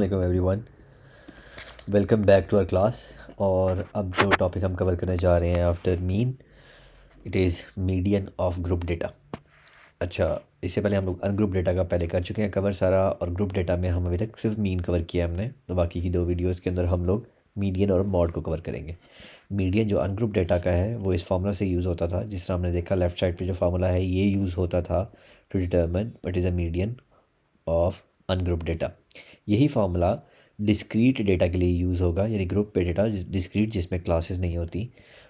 वालेकुम everyone, welcome back to our class. और अब जो टॉपिक हम कवर करने जा रहे हैं after mean, it is median of group data. अच्छा, इससे पहले हम लोग अनग्रुप डेटा का पहले कर चुके हैं कवर सारा, और ग्रुप डेटा में हम अभी तक सिर्फ मीन कवर किया है हमने। तो बाकी की दो वीडियोस के अंदर हम लोग मीडियन और मॉड को कवर करेंगे। मीडियन जो अनग्रुप डेटा का है वो इस फार्मूला से यूज़ होता था, जिस तरह हमने देखा लेफ्ट साइड पे जो फार्मूला है ये यूज़ होता था to determine what is a median of ungroup data. यही फार्मूला डिस्क्रीट डेटा के लिए यूज़ होगा, यानी ग्रुप पे डेटा डिस्क्रीट जिसमें क्लासेस नहीं होती।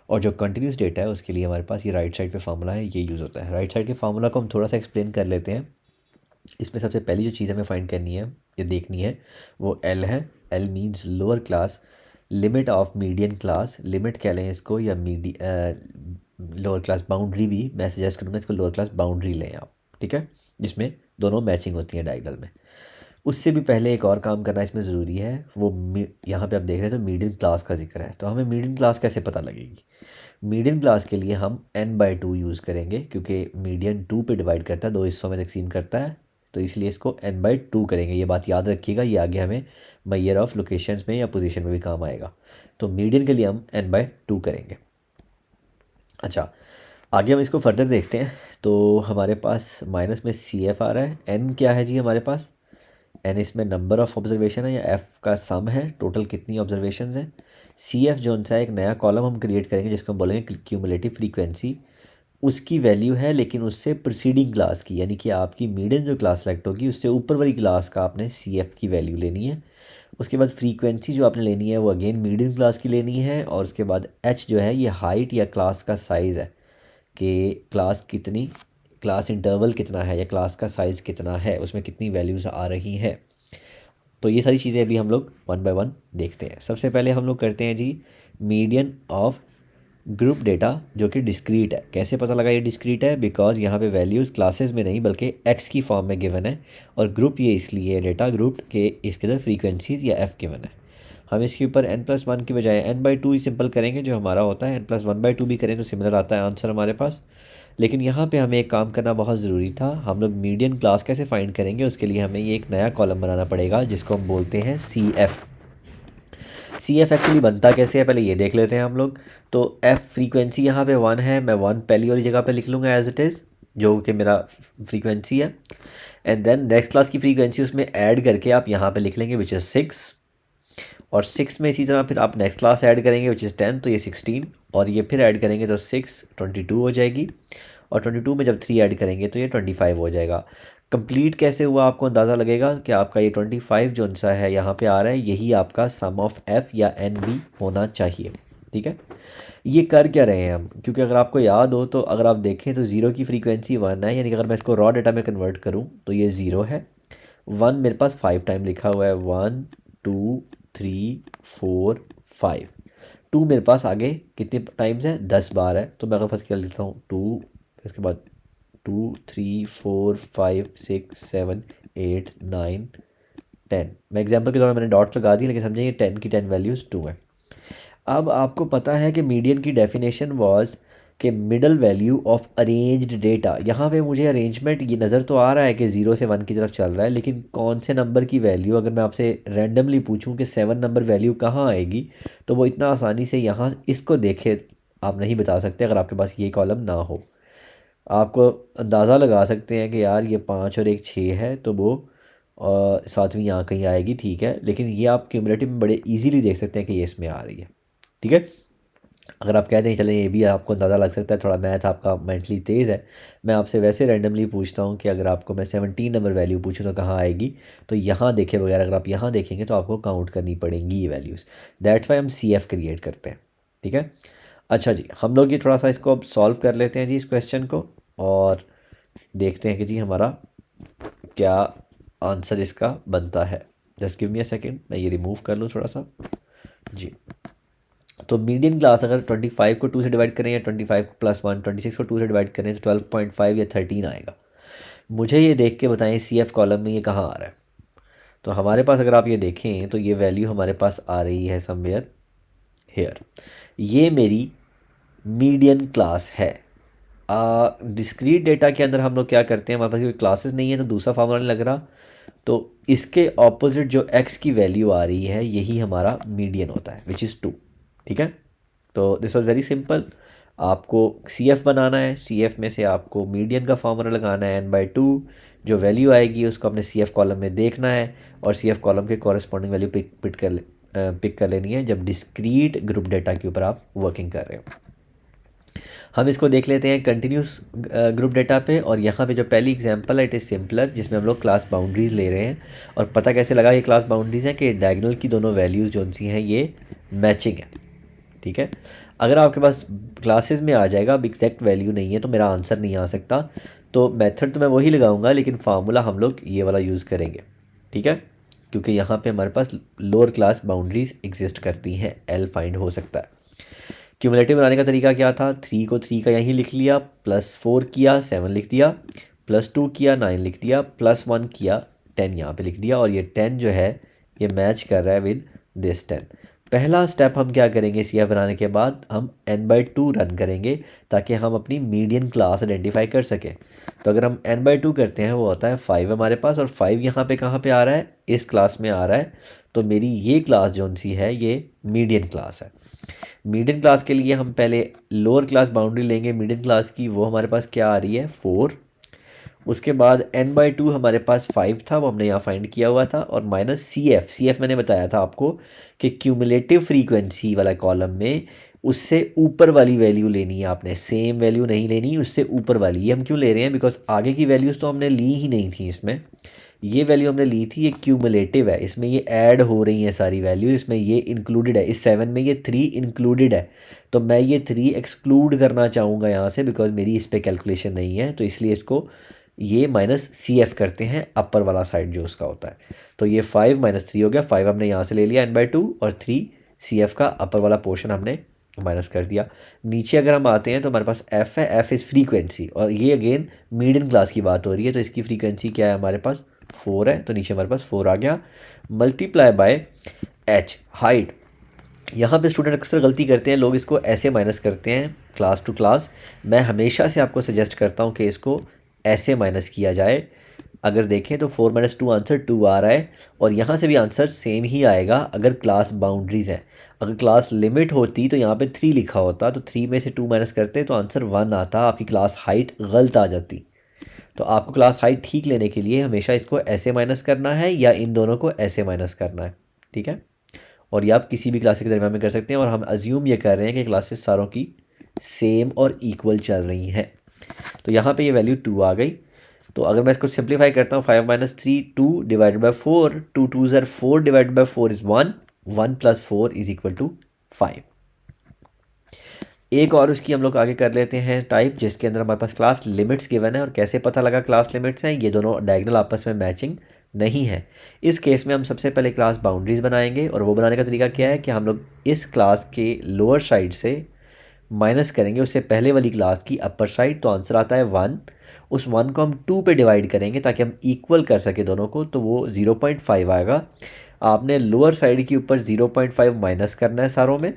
और जो कंटिन्यूस डेटा है उसके लिए हमारे पास ये राइट साइड पे फार्मूला है, ये यूज़ होता है। राइट साइड के फार्मूला को हम थोड़ा सा एक्सप्लेन कर लेते हैं। इसमें सबसे पहली जो चीज़ हमें फाइंड करनी है या देखनी है वो एल है। L means lower class limit of median class, limit कह लें इसको, या लोअर क्लास बाउंड्री भी मैं सजेस्ट करूँगा, इसको लोअर क्लास बाउंड्री लें आप, ठीक है, जिसमें दोनों मैचिंग होती हैं डायगोनल में। उससे भी पहले एक और काम करना इसमें ज़रूरी है, वो यहाँ पे आप देख रहे हैं तो मीडियन क्लास का जिक्र है। तो हमें मीडियन क्लास कैसे पता लगेगी? मीडियन क्लास के लिए हम n/2 यूज़ करेंगे, क्योंकि मीडियन 2 पे डिवाइड करता है, दो हिस्सों में तकसीम करता है, तो इसलिए इसको n/2 करेंगे। ये बात याद रखिएगा, ये आगे हमें मैयर ऑफ लोकेशंस में या पोजीशन में भी काम आएगा। तो मीडियन के लिए हम n/2 करेंगे। अच्छा, आगे हम इसको फर्दर देखते हैं। तो हमारे पास माइनस में CF आ रहा है। n क्या है जी हमारे पास? एन इसमें नंबर ऑफ ऑब्जर्वेशन है, या एफ का सम है, टोटल कितनी ऑब्जर्वेशन है। सी एफ जो सा एक नया कॉलम हम क्रिएट करेंगे जिसको हम बोलेंगे क्यूमुलेटिव फ्रीक्वेंसी, उसकी वैल्यू है लेकिन उससे प्रीसीडिंग क्लास की, यानी कि आपकी मीडियन जो क्लास सेलेक्ट होगी उससे ऊपर वाली क्लास का आपने सी एफ की वैल्यू लेनी है। उसके बाद फ्रीक्वेंसी जो आपने लेनी है वो अगेन मीडियन क्लास की लेनी है। और उसके बाद एच जो है ये हाइट या क्लास का साइज़ है, कि क्लास कितनी, क्लास इंटरवल कितना है, या क्लास का साइज़ कितना है, उसमें कितनी वैल्यूज़ आ रही हैं। तो ये सारी चीज़ें अभी हम लोग वन बाय वन देखते हैं। सबसे पहले हम लोग करते हैं जी मीडियन ऑफ ग्रुप डेटा, जो कि डिस्क्रीट है। कैसे पता लगा ये डिस्क्रीट है? बिकॉज यहाँ पे वैल्यूज़ क्लासेस में नहीं बल्कि एक्स की फॉर्म में गिवन है, और ग्रुप ये इसलिए है डेटा ग्रुप के इसके अंदर फ्रीक्वेंसीज या एफ गिवन है। हम इसके ऊपर n+1 की बजाय n/2 ही सिंपल करेंगे, जो हमारा होता है n+1/2 भी करें तो सिमिलर आता है आंसर हमारे पास। लेकिन यहाँ पे हमें एक काम करना बहुत ज़रूरी था। हम लोग मीडियन क्लास कैसे फाइंड करेंगे, उसके लिए हमें ये एक नया कॉलम बनाना पड़ेगा जिसको हम बोलते हैं CF। CF एक्चुअली बनता कैसे है पहले ये देख लेते हैं हम लोग। तो F फ्रीक्वेंसी यहाँ पे 1 है, मैं 1 पहली वाली जगह पे लिख लूँगा एज इट इज़, जो कि मेरा फ्रीक्वेंसी है। एंड देन नेक्स्ट क्लास की फ्रीक्वेंसी उसमें ऐड करके आप यहाँ पे लिख लेंगे विच इज़ 6। और 6 में इसी तरह फिर आप नेक्स्ट क्लास ऐड करेंगे विच इज़ 10, तो ये 16, और ये फिर ऐड करेंगे तो 6 22 हो जाएगी। और 22 में जब 3 ऐड करेंगे तो ये 25 हो जाएगा। कंप्लीट कैसे हुआ आपको अंदाज़ा लगेगा कि आपका ये 25 जो सा है यहाँ पे आ रहा है, यही आपका सम ऑफ एफ़ या एन भी होना चाहिए, ठीक है। ये कर क्या रहे हैं हम, क्योंकि अगर आपको याद हो तो अगर आप देखें तो ज़ीरो की फ्रीक्वेंसी 1 है, यानी कि अगर मैं इसको रॉ डेटा में कन्वर्ट करूँ तो ये 0 है। 1 मेरे पास 5 टाइम लिखा हुआ है, 1 2 3 4 5। 2 मेरे पास आगे कितने टाइम्स है, 10 बार है। तो मैं अगर फर्स्ट क्या लिखता हूँ 2, उसके बाद 2 3 4 5 6 7 8 9 10। मैं एग्जांपल के तौर पर मैंने डॉट लगा दी, लेकिन समझिए 10 की 10 वैल्यूज़ 2 है। अब आपको पता है कि मीडियन की डेफिनेशन वाज कि middle value of arranged data. यहाँ पे मुझे अरेंजमेंट ये नज़र तो आ रहा है कि 0 से 1 की तरफ चल रहा है, लेकिन कौन से नंबर की वैल्यू, अगर मैं आपसे रैंडमली पूछूं कि 7 नंबर वैल्यू कहाँ आएगी, तो वो इतना आसानी से यहाँ इसको देखे आप नहीं बता सकते अगर आपके पास ये कॉलम ना हो। आपको अंदाज़ा लगा सकते हैं कि यार ये 5 और एक 6 है, तो वो सातवीं यहाँ कहीं आएगी, ठीक है, लेकिन ये आप क्यूमुलेटिव में बड़े इजीली देख सकते हैं कि ये इसमें आ रही है, ठीक है। अगर आप कहते हैं चलें ये भी आपको अंदाज़ा लग सकता है, थोड़ा मैथ आपका मेंटली तेज़ है, मैं आपसे वैसे रैंडमली पूछता हूँ कि अगर आपको मैं 17 नंबर वैल्यू पूछूँ तो कहाँ आएगी, तो यहाँ देखे बगैर अगर आप यहाँ देखेंगे तो आपको काउंट करनी पड़ेंगी ये वैल्यूज़। दैट्स वाई हम CF क्रिएट करते हैं, ठीक है। अच्छा जी, हम लोग ये थोड़ा सा इसको अब सॉल्व कर लेते हैं जी इस क्वेश्चन को, और देखते हैं कि जी हमारा क्या आंसर इसका बनता है। Just give me a second, मैं ये रिमूव कर लूँ थोड़ा सा जी। तो मीडियन क्लास अगर 25 को 2 से डिवाइड करें, या 25 को +1, 26 को 2 से डिवाइड करें तो 12.5 या 13 आएगा। मुझे ये देख के बताएं CF कॉलम में ये कहाँ आ रहा है। तो हमारे पास अगर आप ये देखें तो ये वैल्यू हमारे पास आ रही है समवेयर हेयर। ये मेरी मीडियन क्लास है। डिस्क्रीट डेटा के अंदर हम लोग क्या करते हैं, हमारे पास कोई क्लासेस नहीं है तो दूसरा फार्मूला नहीं लग रहा, तो इसके ऑपोजिट जो x की वैल्यू आ रही है यही हमारा मीडियन होता है विच इज़ 2। ठीक है, तो दिस वॉज वेरी सिंपल। आपको CF बनाना है, CF में से आपको मीडियन का फॉर्मूला लगाना है n/2, जो वैल्यू आएगी उसको अपने CF कॉलम में देखना है और CF कॉलम के कॉरेस्पॉन्डिंग वैल्यू पिक कर लेनी है जब डिस्क्रीट ग्रुप डेटा के ऊपर आप वर्किंग कर रहे हो। हम इसको देख लेते हैं कंटिन्यूस ग्रुप डेटा पे, और यहाँ पे जो पहली एग्जांपल है इट इज़ सिंपलर, जिसमें हम लोग क्लास बाउंड्रीज़ ले रहे हैं। और पता कैसे लगा ये क्लास बाउंड्रीज़ हैं कि डायगोनल की दोनों वैल्यूज़ जो सी हैं ये मैचिंग है। ठीक है, अगर आपके पास क्लासेस में आ जाएगा अब एग्जैक्ट वैल्यू नहीं है तो मेरा आंसर नहीं आ सकता, तो मेथड तो मैं वही लगाऊंगा लेकिन फार्मूला हम लोग ये वाला यूज़ करेंगे। ठीक है, क्योंकि यहाँ पे हमारे पास लोअर क्लास बाउंड्रीज एग्जिस्ट करती हैं, L फाइंड हो सकता है। क्यूमुलेटिव बनाने का तरीका क्या था, 3 को 3 का यहीं लिख लिया, +4 किया 7 लिख दिया, +2 किया 9 लिख दिया, +1 किया 10 यहाँ पे लिख दिया, और ये 10 जो है ये मैच कर रहा है विद दिस 10। पहला स्टेप हम क्या करेंगे, CF बनाने के बाद हम n/2 रन करेंगे ताकि हम अपनी मीडियन क्लास आइडेंटिफाई कर सकें। तो अगर हम n/2 करते हैं वो होता है 5 हमारे पास, और 5 यहाँ पे कहाँ पे आ रहा है, इस क्लास में आ रहा है। तो मेरी ये क्लास जो सी है ये मीडियन क्लास है। मीडियन क्लास के लिए हम पहले लोअर क्लास बाउंड्री लेंगे मीडियन क्लास की, वो हमारे पास क्या आ रही है 4। उसके बाद n/2 हमारे पास 5 था, वो हमने यहाँ फाइंड किया हुआ था, और माइनस CF मैंने बताया था आपको कि क्यूमुलेटिव फ्रीक्वेंसी वाला कॉलम में उससे ऊपर वाली वैल्यू लेनी है आपने, सेम वैल्यू नहीं लेनी, उससे ऊपर वाली। ये हम क्यों ले रहे हैं, बिकॉज आगे की वैल्यूज़ तो हमने ली ही नहीं थी इसमें, ये वैल्यू हमने ली थी, ये क्यूमुलेटिव है, इसमें ये ऐड हो रही हैं सारी वैल्यू, इसमें ये इंक्लूडेड है, इस 7 में ये 3 इंक्लूडेड है। तो मैं ये 3 एक्सक्लूड करना चाहूँगा यहाँ से, बिकॉज मेरी इस पर कैलकुलेशन नहीं है, तो इसलिए इसको ये -CF करते हैं अपर वाला साइड जो उसका होता है। तो ये 5 - 3 हो गया, 5 हमने यहाँ से ले लिया n/2, और 3 CF का अपर वाला पोर्शन हमने माइनस कर दिया। नीचे अगर हम आते हैं तो हमारे पास F है, F इज़ फ्रीक्वेंसी, और ये अगेन मीडियन क्लास की बात हो रही है, तो इसकी फ्रीक्वेंसी क्या है हमारे पास 4 है, तो नीचे हमारे पास 4 आ गया, मल्टीप्लाई बाय H हाइट। यहाँ पे स्टूडेंट अक्सर गलती करते हैं, लोग इसको ऐसे माइनस करते हैं क्लास टू क्लास। मैं हमेशा से आपको सजेस्ट करता हूँ कि इसको ऐसे माइनस किया जाए। अगर देखें तो 4 - 2 आंसर 2 आ रहा है, और यहाँ से भी आंसर सेम ही आएगा अगर क्लास बाउंड्रीज़ हैं। अगर क्लास लिमिट होती तो यहाँ पे 3 लिखा होता, तो 3 में से 2 माइनस करते तो आंसर 1 आता, आपकी क्लास हाइट गलत आ जाती। तो आपको क्लास हाइट ठीक लेने के लिए हमेशा इसको ऐसे माइनस करना है या इन दोनों को ऐसे माइनस करना है। ठीक है, और ये आप किसी भी क्लासेस के दरम्यान में कर सकते हैं, और हम अज्यूम ये कर रहे हैं कि क्लासेस सारों की सेम और इक्वल चल रही हैं। तो यहाँ पे ये वैल्यू 2 आ गई। तो अगर मैं इसको सिंप्लीफाई करता हूँ, 5 - 3 2 divided by 4, 2 2s are 4 divided by 4 is 1, 1 + 4 is equal to 5। एक और उसकी हम लोग आगे कर लेते हैं टाइप, जिसके अंदर हमारे पास क्लास लिमिट्स गिवन है, और कैसे पता लगा क्लास लिमिट्स हैं, ये दोनों डायगोनल आपस में मैचिंग नहीं है। इस केस में हम सबसे पहले क्लास बाउंड्रीज बनाएंगे, और वो बनाने का तरीका क्या है कि हम लोग इस क्लास के लोअर साइड से माइनस करेंगे उससे पहले वाली क्लास की अपर साइड, तो आंसर आता है 1। उस 1 को हम 2 पे डिवाइड करेंगे ताकि हम इक्वल कर सके दोनों को, तो वो 0.5 आएगा। आपने लोअर साइड के ऊपर 0.5 माइनस करना है सारों में,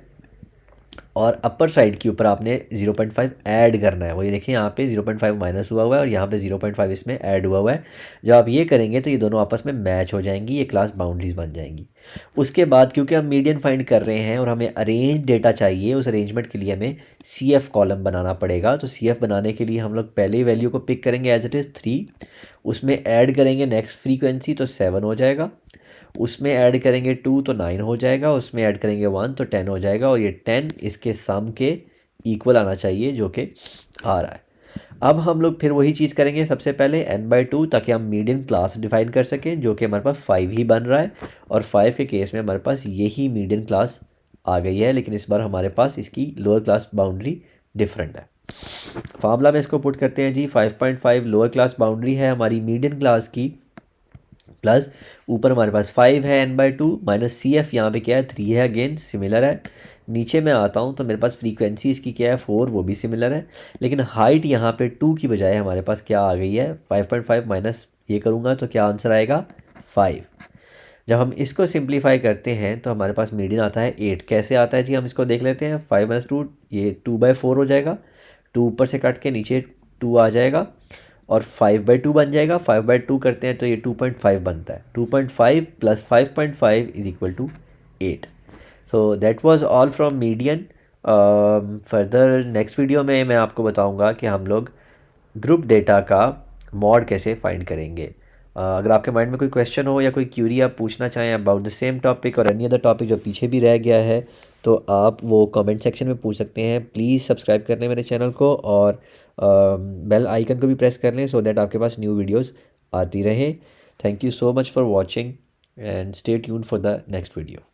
और अपर साइड के ऊपर आपने 0.5 ऐड करना है। वो ये देखिए यहाँ पे 0.5 माइनस हुआ हुआ है और यहाँ पे 0.5 इसमें ऐड हुआ हुआ है। जब आप ये करेंगे तो ये दोनों आपस में मैच हो जाएंगी, ये क्लास बाउंड्रीज बन जाएंगी। उसके बाद क्योंकि हम मीडियन फाइंड कर रहे हैं और हमें अरेंज डेटा चाहिए, उस अरेंजमेंट के लिए हमें CF कॉलम बनाना पड़ेगा। तो CF बनाने के लिए हम लोग पहले वैल्यू को पिक करेंगे एज इट इज़ 3, उसमें ऐड करेंगे नेक्स्ट फ्रीक्वेंसी तो 7 हो जाएगा, उसमें ऐड करेंगे 2 तो 9 हो जाएगा, उसमें ऐड करेंगे 1 तो 10 हो जाएगा, और ये 10 इसके सम के इक्वल आना चाहिए जो कि आ रहा है। अब हम लोग फिर वही चीज़ करेंगे, सबसे पहले n/2 ताकि हम मीडियन क्लास डिफाइन कर सकें, जो कि हमारे पास 5 ही बन रहा है, और 5 के केस में हमारे पास यही मीडियन क्लास आ गई है, लेकिन इस बार हमारे पास इसकी लोअर क्लास बाउंड्री डिफरेंट है। फार्मूला में इसको पुट करते हैं जी, 5.5 लोअर क्लास बाउंड्री है हमारी मीडियन क्लास की, प्लस ऊपर हमारे पास 5 है n/2 माइनस CF यहाँ पे क्या है 3 है, अगेन सिमिलर है। नीचे मैं आता हूँ तो मेरे पास फ्रीक्वेंसी इसकी क्या है 4, वो भी सिमिलर है, लेकिन हाइट यहाँ पे 2 की बजाय हमारे पास क्या आ गई है 5.5 माइनस ये करूँगा तो क्या आंसर आएगा 5। जब हम इसको सिंप्लीफाई करते हैं तो हमारे पास मीडियन आता है 8। कैसे आता है जी, हम इसको देख लेते हैं। 5 - 2 ये 2/4 हो जाएगा, 2 ऊपर से कट के नीचे 2 आ जाएगा, और 5/2 बन जाएगा। 5/2 करते हैं तो ये 2.5 बनता है। 2.5 + 5.5 is equal to 8। So that was all from median. Further next video में मैं आपको बताऊंगा कि हम लोग ग्रुप डेटा का मॉड कैसे फाइंड करेंगे। अगर आपके माइंड में कोई क्वेश्चन हो या कोई क्यूरी आप पूछना चाहें अबाउट द सेम टॉपिक और एनी अदर टॉपिक जो पीछे भी रह गया है, तो आप वो कमेंट सेक्शन में पूछ सकते हैं। प्लीज़ सब्सक्राइब कर लें मेरे चैनल को और बेल आइकन को भी प्रेस कर लें सो दैट आपके पास न्यू वीडियोस आती रहें। Thank you so much for watching and stay tuned for the next video.